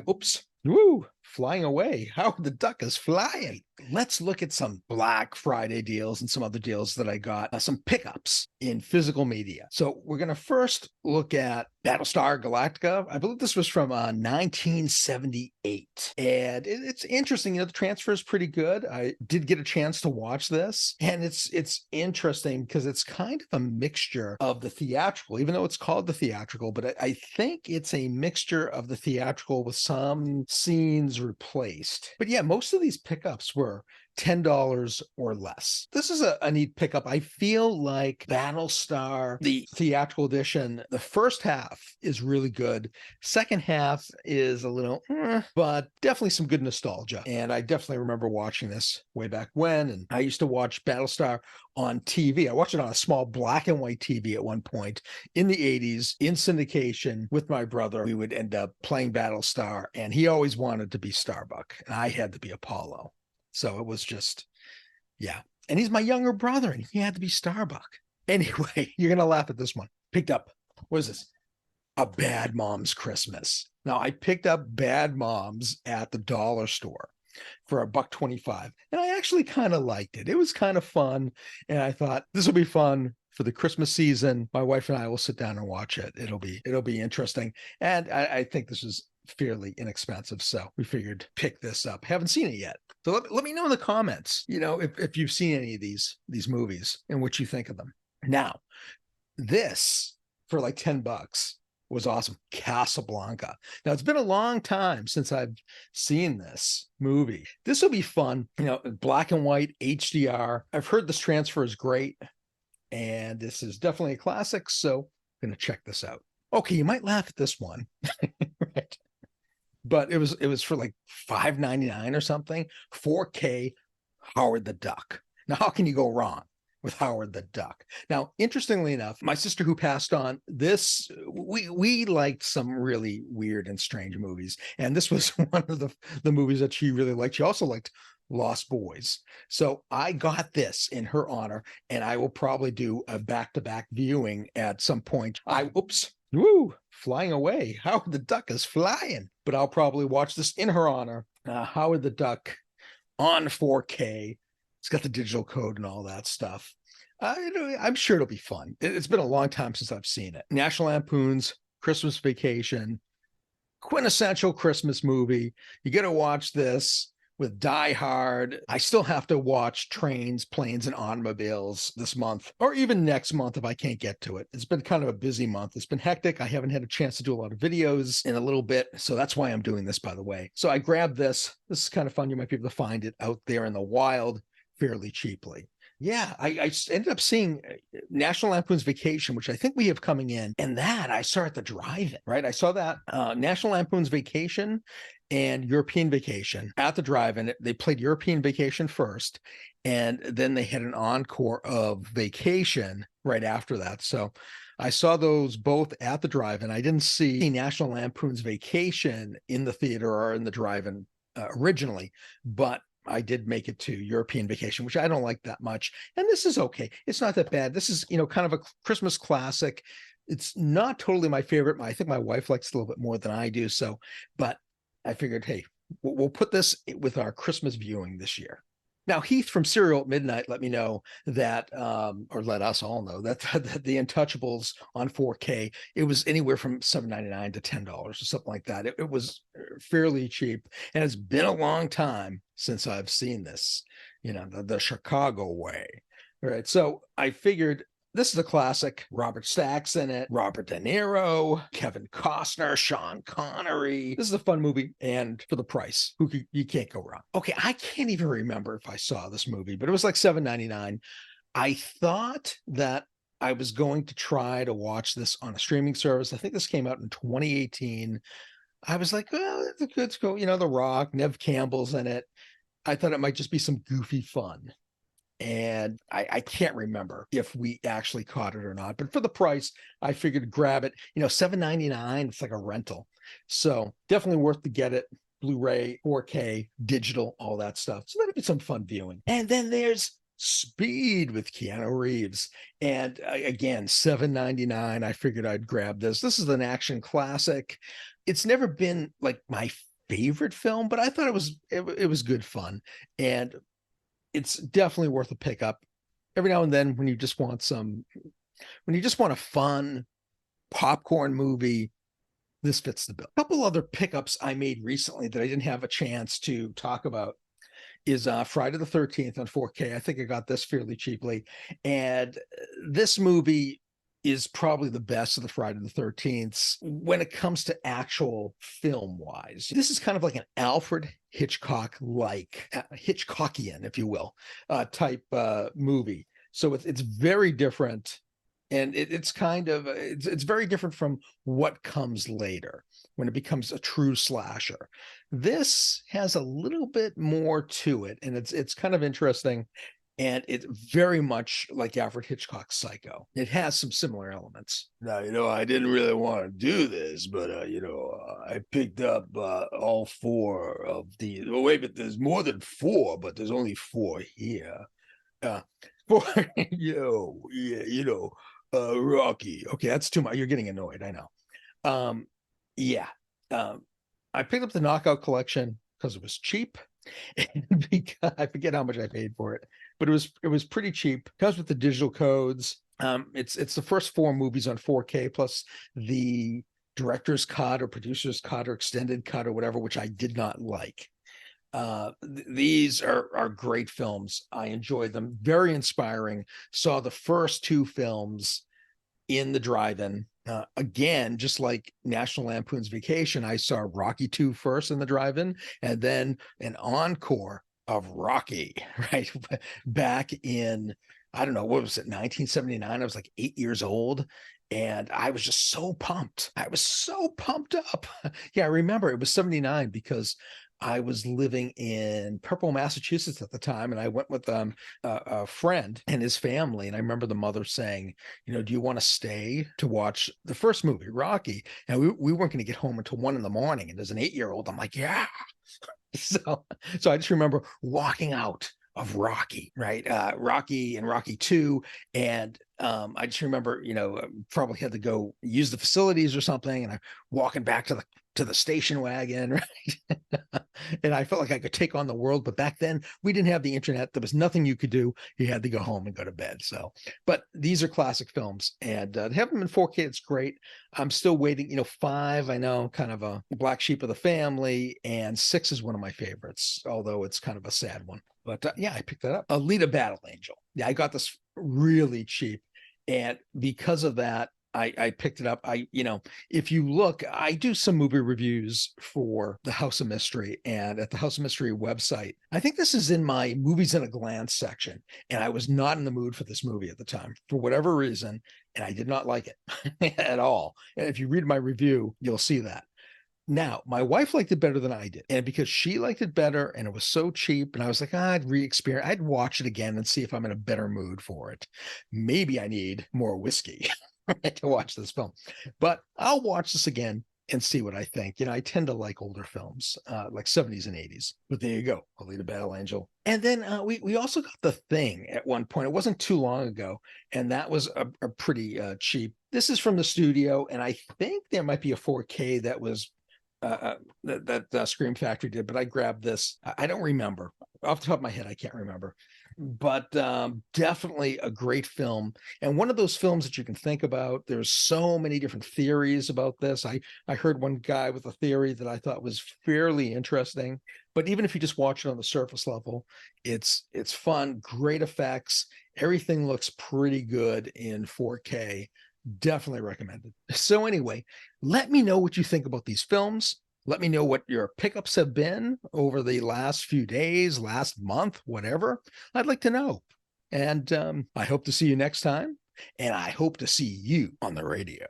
Oops. Woo, flying away. Howard the Duck is flying. Let's look at some Black Friday deals and some other deals that I got, some pickups in physical media. So we're going to first look at Battlestar Galactica. I believe this was from 1978. And it's interesting. The transfer is pretty good. I did get a chance to watch this. And it's interesting because it's kind of a mixture of the theatrical, even though it's called the theatrical, but I think it's a mixture of the theatrical with some scenes replaced. But yeah, most of these pickups were $10 or less. This is a neat pickup. I feel like Battlestar, the theatrical edition, the first half is really good. Second half is a little, but definitely some good nostalgia. And I definitely remember watching this way back when. And I used to watch Battlestar on TV. I watched it on a small black and white TV at one point in the 80s in syndication with my brother. We would end up playing Battlestar, and he always wanted to be Starbuck, and I had to be Apollo. So it was just, yeah. And he's my younger brother, and he had to be Starbuck. Anyway, you're going to laugh at this one. Picked up, what is this? A Bad Moms Christmas. Now, I picked up Bad Moms at the dollar store for $1.25, and I actually kind of liked it. It was kind of fun, and I thought this will be fun for the Christmas season. My wife and I will sit down and watch it. It'll be interesting, and I think this is fairly inexpensive, so we figured pick this up. Haven't seen it yet, so let me know in the comments, if you've seen any of these movies and what you think of them. Now, this for like $10 was awesome. Casablanca. Now, it's been a long time since I've seen this movie. This will be fun. Black and white HDR. I've heard this transfer is great, and this is definitely a classic, so I'm going to check this out. Okay, you might laugh at this one, right? But it was for like $5.99 or something. 4K Howard the Duck. Now, how can you go wrong with Howard the Duck? Now, interestingly enough, my sister who passed on, we liked some really weird and strange movies, and this was one of the movies that she really liked. She also liked Lost Boys. So I got this in her honor, and I will probably do a back-to-back viewing at some point. Woo, flying away. Howard the Duck is flying. But I'll probably watch this in her honor. Howard the Duck on 4K. It's got the digital code and all that stuff. I'm sure it'll be fun. It's been a long time since I've seen it. National Lampoon's Christmas Vacation. Quintessential Christmas movie. You got to watch this with Die Hard. I still have to watch Trains, Planes, and Automobiles this month, or even next month if I can't get to it. It's been kind of a busy month. It's been hectic. I haven't had a chance to do a lot of videos in a little bit, so that's why I'm doing this, by the way. So I grabbed this. This is kind of fun. You might be able to find it out there in the wild fairly cheaply. Yeah, I ended up seeing National Lampoon's Vacation, which I think we have coming in, and that I saw at the drive-in, right? I saw that National Lampoon's Vacation and European Vacation at the drive-in. They played European Vacation first, and then they had an encore of Vacation right after that. So I saw those both at the drive-in. I didn't see National Lampoon's Vacation in the theater or in the drive-in originally, but I did make it to European Vacation, which I don't like that much. And this is okay. It's not that bad. This is, kind of a Christmas classic. It's not totally my favorite. I think my wife likes it a little bit more than I do. So, but I figured, hey, we'll put this with our Christmas viewing this year. Now, Heath from Serial at Midnight let me know that, or let us all know that the Untouchables on 4K, it was anywhere from $7.99 to $10 or something like that. It was fairly cheap, and it's been a long time since I've seen this, the Chicago way. All right, so I figured this is a classic. Robert Stack's in it, Robert De Niro, Kevin Costner, Sean Connery. This is a fun movie, and for the price, you can't go wrong. Okay, I can't even remember if I saw this movie, but it was like $7.99. I thought that I was going to try to watch this on a streaming service. I think this came out in 2018. I was like, well, let's go, The Rock, Nev Campbell's in it. I thought it might just be some goofy fun. And I can't remember if we actually caught it or not, but for the price, I figured grab it. $7.99, it's like a rental. So definitely worth to get it. Blu-ray, 4K, digital, all that stuff. So that'd be some fun viewing. And then there's Speed with Keanu Reeves. And again, $7.99. I figured I'd grab this. This is an action classic. It's never been like my favorite film, but I thought it was good fun. And it's definitely worth a pickup. Every now and then when you just want a fun popcorn movie, this fits the bill. A couple other pickups I made recently that I didn't have a chance to talk about is Friday the 13th on 4K. I think I got this fairly cheaply. And this movie is probably the best of the Friday the 13th when it comes to actual film wise. This is kind of like an Alfred Hitchcock-like, Hitchcockian, if you will, type movie. So it's very different. And it's very different from what comes later when it becomes a true slasher. This has a little bit more to it, and it's kind of interesting. And it's very much like Alfred Hitchcock's Psycho. It has some similar elements. Now, I didn't really want to do this, but, I picked up all four of the, well, wait, but there's more than four, but there's only four here. For, Rocky. Okay, that's too much. You're getting annoyed. I know. Yeah. I picked up the Knockout Collection because it was cheap. And because I forget how much I paid for it, but it was pretty cheap. Comes with the digital codes. It's the first four movies on 4K plus the director's cut or producer's cut or extended cut or whatever, which I did not like. These are great films. I enjoyed them. Very inspiring. Saw the first two films in the drive-in. Again, just like National Lampoon's Vacation, I saw Rocky 2 first in the drive-in, and then an encore of Rocky, right? Back in, I don't know, what was it, 1979? I was like 8 years old. And I was just so pumped. I was so pumped up. Yeah, I remember it was 79 because I was living in Purple, Massachusetts at the time, and I went with a friend and his family. And I remember the mother saying, do you want to stay to watch the first movie, Rocky? And we weren't going to get home until 1 a.m. And as an 8-year-old, I'm like, yeah. So I just remember walking out of Rocky, right? Rocky and Rocky 2. And I just remember, probably had to go use the facilities or something. And I'm walking back to the station wagon, right? And I felt like I could take on the world. But back then we didn't have the internet. There was nothing you could do. You had to go home and go to bed. So, but these are classic films, and to have them in 4K, it's great. I'm still waiting. 5, I know, kind of a black sheep of the family, and 6 is one of my favorites, although it's kind of a sad one. But yeah, I picked that up. Alita Battle Angel. Yeah, I got this really cheap. And because of that, I picked it up. If you look, I do some movie reviews for the House of Mystery, and at the House of Mystery website, I think this is in my movies in a glance section. And I was not in the mood for this movie at the time for whatever reason. And I did not like it at all. And if you read my review, you'll see that. Now, my wife liked it better than I did. And because she liked it better and it was so cheap, and I was like, I'd watch it again and see if I'm in a better mood for it. Maybe I need more whiskey to watch this film. But I'll watch this again and see what I think. I tend to like older films, like 70s and 80s. But there you go, Alita Battle Angel. And then we also got The Thing at one point. It wasn't too long ago, and that was a pretty cheap. This is from the studio, and I think there might be a 4K that was that Scream Factory did, but I grabbed this. I don't remember off the top of my head. I can't remember, but definitely a great film, and one of those films that you can think about. There's so many different theories about this. I heard one guy with a theory that I thought was fairly interesting, but even if you just watch it on the surface level, it's fun, great effects. Everything looks pretty good in 4K. Definitely recommended. So anyway, let me know what you think about these films. Let me know what your pickups have been over the last few days, last month, whatever. I'd like to know. And I hope to see you next time. And I hope to see you on the radio.